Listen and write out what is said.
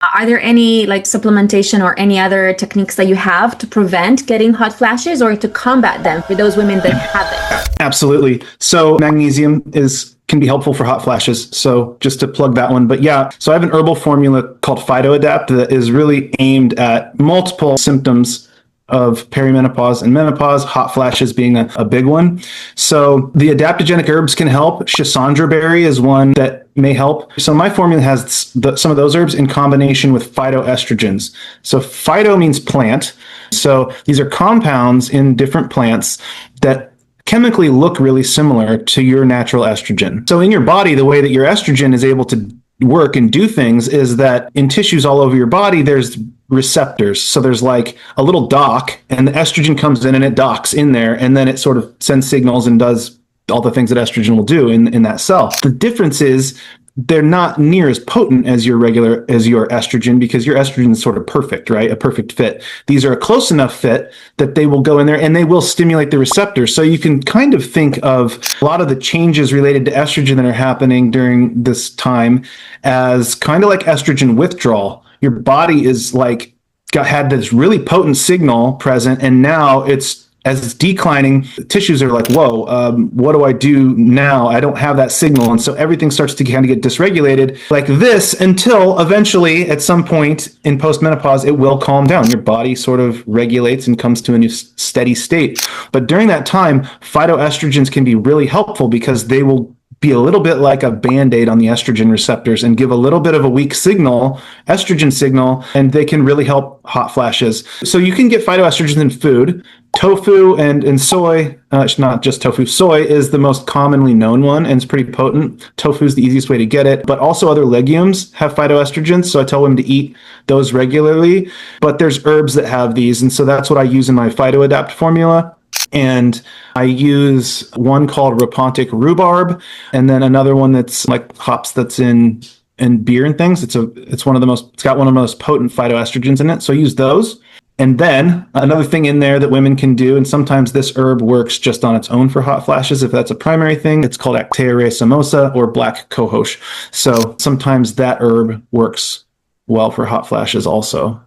Are there any like supplementation or any other techniques that you have to prevent getting hot flashes or to combat them for those women that have it? Absolutely. So magnesium can be helpful for hot flashes. So just to plug that one. But yeah, so I have an herbal formula called PhytoAdapt that is really aimed at multiple symptoms of perimenopause and menopause, hot flashes being a big one. So the adaptogenic herbs can help. Schisandra berry is one that may help. So my formula has some of those herbs in combination with phytoestrogens. So phyto means plant. So these are compounds in different plants that chemically look really similar to your natural estrogen. So in your body, the way that your estrogen is able to work and do things is that in tissues all over your body, there's receptors. So there's like a little dock, and the estrogen comes in and it docks in there, and then it sort of sends signals and does all the things that estrogen will do in that cell. The difference is they're not near as potent as your estrogen, because your estrogen is sort of perfect, right? A perfect fit. These are a close enough fit that they will go in there and they will stimulate the receptors. So you can kind of think of a lot of the changes related to estrogen that are happening during this time as kind of like estrogen withdrawal. Your body is like had this really potent signal present, and now as it's declining, tissues are like, whoa, what do I do now? I don't have that signal. And so everything starts to kind of get dysregulated like this until eventually at some point in postmenopause, it will calm down. Your body sort of regulates and comes to a new steady state. But during that time, phytoestrogens can be really helpful because they will be a little bit like a Band-Aid on the estrogen receptors and give a little bit of a weak signal, estrogen signal, and they can really help hot flashes. So you can get phytoestrogens in food. Tofu and soy, not just tofu, soy is the most commonly known one and it's pretty potent. Tofu is the easiest way to get it, but also other legumes have phytoestrogens. So I tell women to eat those regularly, but there's herbs that have these. And so that's what I use in my PhytoAdapt formula. And I use one called Rapontic rhubarb, and then another one that's like hops that's in beer and things. It's got one of the most potent phytoestrogens in it. So I use those. And then another thing in there that women can do, and sometimes this herb works just on its own for hot flashes if that's a primary thing, it's called Actea racemosa or black cohosh. So sometimes that herb works well for hot flashes also.